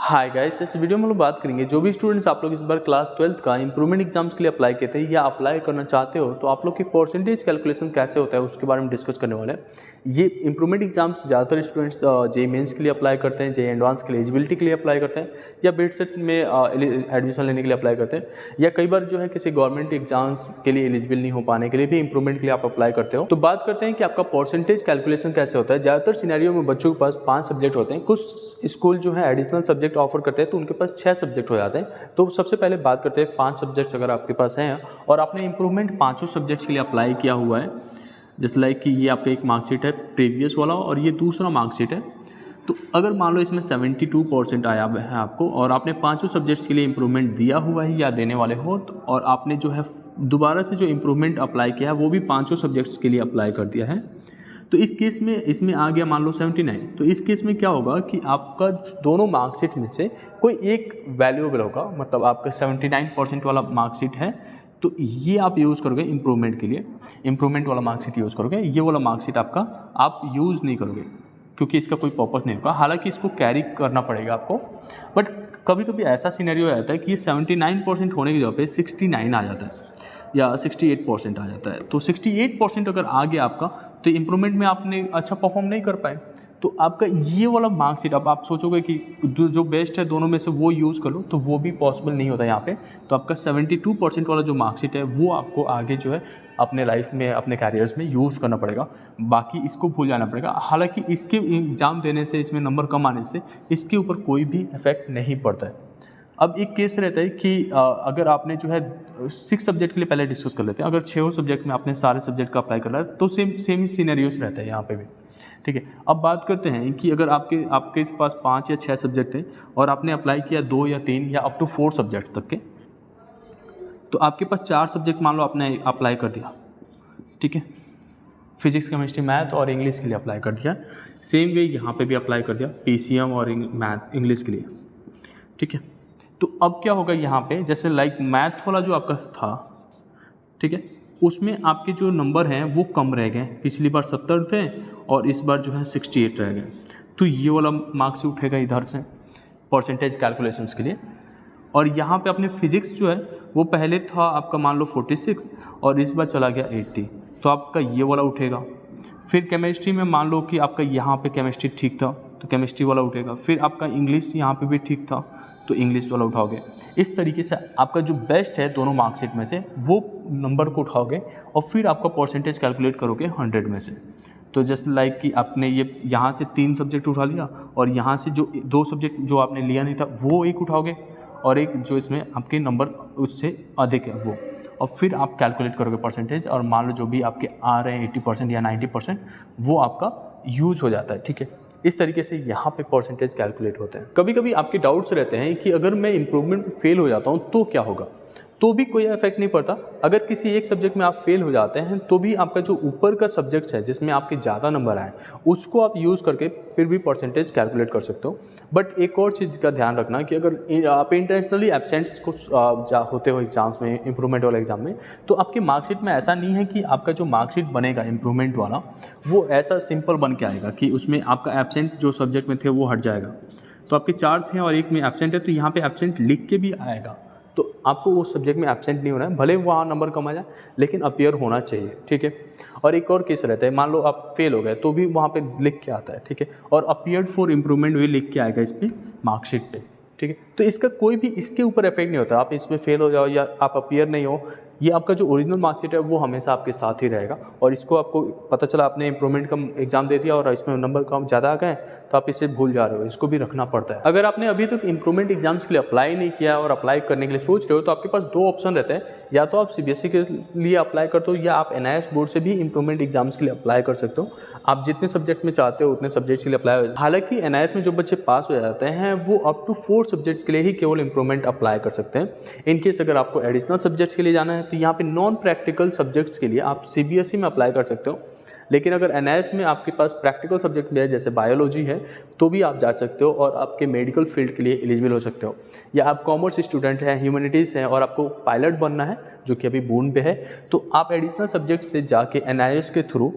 Hi guys, इस video में हम लोग बात करेंगे जो भी स्टूडेंट्स आप लोग इस बार क्लास 12th का इंप्रूवमेंट एग्जाम्स के लिए अप्लाई किए थे या अप्लाई करना चाहते हो तो आप लोग की परसेंटेज कैलकुलेशन कैसे होता है उसके बारे में डिस्कस करने वाले हैं। ये इंप्रूवमेंट एग्जाम्स ज़्यादातर स्टूडेंट्स जेईई मेंस के लिए अप्लाई करते हैं, जेईई एडवांस के लिए एलिजिबिलिटी के लिए अप्लाई करते हैं या बीएड सेट में एडमिशन लेने के लिए अप्लाई करते हैं, या कई बार जो है किसी गवर्नमेंट एग्जाम्स के लिए एलिजिबल नहीं हो पाने के लिए भी इंप्रूवमेंट के लिए आप अप्लाई करते हो। तो बात करते हैं कि आपका परसेंटेज कैलकुलेशन कैसे होता है। ज़्यादातर सिनेरियो में बच्चों के पास 5 सब्जेक्ट होते हैं, कुछ स्कूल जो है एडिशनल सब्जेक्ट ऑफर करते हैं तो उनके पास 6 सब्जेक्ट हो जाते हैं। तो सबसे पहले बात करते हैं 5 सब्जेक्ट्स अगर आपके पास हैं और आपने इंप्रूवमेंट पाँचों सब्जेक्ट्स के लिए अप्लाई किया हुआ है, जैसे लाइक कि ये आपका एक मार्कशीट है प्रीवियस वाला और ये दूसरा मार्कशीट है। तो अगर मान लो इसमें 72% आया है आपको और आपने पाँचों सब्जेक्ट्स के लिए इंप्रूवमेंट दिया हुआ है या देने वाले हो तो, और आपने जो है दोबारा से जो इंप्रूवमेंट अप्लाई किया है वो भी पाँचों सब्जेक्ट्स के लिए अप्लाई कर दिया है, तो इस केस में इसमें आ गया मान लो 79। तो इस केस में क्या होगा कि आपका दोनों मार्कशीट में से कोई एक वैल्यूएबल होगा, मतलब आपका 79% वाला मार्कशीट है तो ये आप यूज़ करोगे इंप्रूवमेंट के लिए, इंप्रूवमेंट वाला मार्कशीट यूज़ करोगे। ये वाला मार्कशीट आपका आप यूज़ नहीं करोगे क्योंकि इसका कोई पर्पस नहीं होगा, हालांकि इसको कैरी करना पड़ेगा आपको। बट कभी कभी ऐसा सिनेरियो आ जाता है कि ये 79% होने की जगह पे 69 आ जाता है या 68% आ जाता है। तो 68% अगर आ गया आपका तो इम्प्रूवमेंट में आपने अच्छा परफॉर्म नहीं कर पाए, तो आपका ये वाला मार्कशीट अब आप सोचोगे कि जो बेस्ट है दोनों में से वो यूज़ कर लो, तो वो भी पॉसिबल नहीं होता यहाँ पे। तो आपका 72% वाला जो मार्कशीट है वो आपको आगे जो है अपने लाइफ में अपने कैरियर्स में यूज़ करना पड़ेगा, बाकी इसको भूल जाना पड़ेगा। हालांकि इसके एग्ज़ाम देने से, इसमें नंबर कम आने से इसके ऊपर कोई भी इफेक्ट नहीं पड़ता है। अब एक केस रहता है कि अगर आपने जो है 6 सब्जेक्ट के लिए पहले डिस्कस कर लेते हैं, अगर 6 सब्जेक्ट में आपने सारे सब्जेक्ट का अप्लाई कर रहा है तो सेम ही सिनेरियोस रहता है यहाँ पे भी, ठीक है। अब बात करते हैं कि अगर आपके इस पास 5 या 6 सब्जेक्ट थे और आपने अप्लाई किया 2 या 3 या अप टू 4 सब्जेक्ट तक के, तो आपके पास 4 सब्जेक्ट मान लो आपने अप्लाई कर दिया, ठीक है। फिजिक्स, केमिस्ट्री, मैथ और इंग्लिश के लिए अप्लाई कर दिया। सेम वे यहाँ पे भी अप्लाई कर दिया पीसीएम और मैथ इंग्लिश के लिए, ठीक है। तो अब क्या होगा यहाँ पे, जैसे लाइक मैथ वाला जो आपका था, ठीक है, उसमें आपके जो नंबर हैं वो कम रह गए। पिछली बार 70 थे और इस बार जो है 68 रह गए, तो ये वाला मार्क्स से उठेगा इधर से परसेंटेज कैलकुलेशंस के लिए। और यहाँ पे अपने फिजिक्स जो है वो पहले था आपका मान लो 46 और इस बार चला गया 80, तो आपका ये वाला उठेगा। फिर केमिस्ट्री में मान लो कि आपका यहाँ पे केमिस्ट्री ठीक था तो केमिस्ट्री वाला उठेगा। फिर आपका इंग्लिश यहाँ पे भी ठीक था तो इंग्लिश वाला उठाओगे। इस तरीके से आपका जो बेस्ट है दोनों मार्कशीट में से वो नंबर को उठाओगे और फिर आपका परसेंटेज कैलकुलेट करोगे 100 में से। तो जस्ट लाइक कि आपने ये यहाँ से 3 सब्जेक्ट उठा लिया और यहाँ से जो 2 सब्जेक्ट जो आपने लिया नहीं था वो एक उठाओगे और एक जो इसमें आपके नंबर उससे अधिक है वो, और फिर आप कैलकुलेट करोगे परसेंटेज और मान लो जो भी आपके आ रहे हैं 80% या 90% वो आपका यूज हो जाता है, ठीक है। इस तरीके से यहाँ पे परसेंटेज कैलकुलेट होते हैं। कभी कभी आपके डाउट्स रहते हैं कि अगर मैं इंप्रूवमेंट में फेल हो जाता हूँ तो क्या होगा, तो भी कोई इफेक्ट नहीं पड़ता। अगर किसी एक सब्जेक्ट में आप फेल हो जाते हैं तो भी आपका जो ऊपर का सब्जेक्ट्स है जिसमें आपके ज़्यादा नंबर आए उसको आप यूज़ करके फिर भी परसेंटेज कैलकुलेट कर सकते हो। बट एक और चीज़ का ध्यान रखना कि अगर आप इंटेंशनली एब्सेंट्स को होते हो एग्जाम्स में, इंप्रूवमेंट वाले एग्जाम में, तो आपकी मार्कशीट में ऐसा नहीं है कि आपका जो मार्कशीट बनेगा इंप्रूवमेंट वाला वो ऐसा सिंपल बन के आएगा कि उसमें आपका एब्सेंट जो सब्जेक्ट में थे वो हट जाएगा। तो आपके 4 थे और एक में एब्सेंट है तो यहाँ पे एब्सेंट लिख के भी आएगा, तो आपको वो सब्जेक्ट में एब्सेंट नहीं होना है, भले वहाँ नंबर कम आ जाए लेकिन अपीयर होना चाहिए, ठीक है। और एक और केस रहता है, मान लो आप फेल हो गए तो भी वहाँ पे लिख के आता है, ठीक है, और अपीयर्ड फॉर इम्प्रूवमेंट भी लिख के आएगा इस पर मार्कशीट पे, ठीक है। तो इसका कोई भी इसके ऊपर इफेक्ट नहीं होता, आप इसमें फेल हो जाओ या आप अपीयर नहीं हो, ये आपका जो ओरिजिनल मार्कशीट है वो हमेशा आपके साथ ही रहेगा। और इसको आपको पता चला आपने इंप्रूवमेंट का एग्जाम दे दिया और इसमें नंबर कम ज़्यादा आ गए तो आप इसे भूल जा रहे हो, इसको भी रखना पड़ता है। अगर आपने अभी तक इंप्रूवमेंट एग्जाम्स के लिए अप्लाई नहीं किया और अप्लाई करने के लिए सोच रहे हो तो आपके पास 2 ऑप्शन रहते हैं, या तो आप सीबीएसई के लिए अप्लाई करते हो या आप एनआईएस बोर्ड से भी इंप्रूवमेंट एग्जाम्स के लिए अप्लाई कर सकते हो। आप जितने सब्जेक्ट में चाहते हो उतने सब्जेक्ट्स के लिए अप्लाई हो। हालांकि एनआईएस में जो बच्चे पास हो जाते हैं वो अप टू 4 सब्जेक्ट्स के लिए ही केवल इंप्रूवमेंट अप्लाई कर सकते हैं। इनकेस अगर आपको एडिशनल सब्जेक्ट्स के लिए जाना है तो यहाँ पे नॉन प्रैक्टिकल सब्जेक्ट्स के लिए आप सीबीएसई में अप्लाई कर सकते हो। लेकिन अगर एनआईएस में आपके पास प्रैक्टिकल सब्जेक्ट भी है जैसे बायोलॉजी है तो भी आप जा सकते हो और आपके मेडिकल फील्ड के लिए एलिजिबल हो सकते हो। या आप कॉमर्स स्टूडेंट हैं, ह्यूमैनिटीज़ हैं और आपको पायलट बनना है जो कि अभी बूंद पे है, तो आप एडिशनल सब्जेक्ट से जाके एनआईएस के थ्रू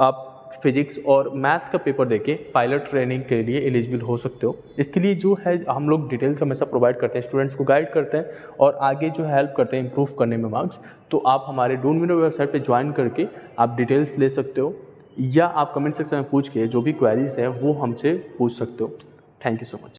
आप फिजिक्स और मैथ का पेपर देके पायलट ट्रेनिंग के लिए एलिजिबल हो सकते हो। इसके लिए जो है हम लोग डिटेल्स हमेशा प्रोवाइड करते हैं, स्टूडेंट्स को गाइड करते हैं और आगे जो हेल्प करते हैं इंप्रूव करने में मार्क्स। तो आप हमारे डूनविनर वेबसाइट पे ज्वाइन करके आप डिटेल्स ले सकते हो या आप कमेंट सेक्शन में पूछ के जो भी क्वेरीज है वो हमसे पूछ सकते हो। Thank you so much.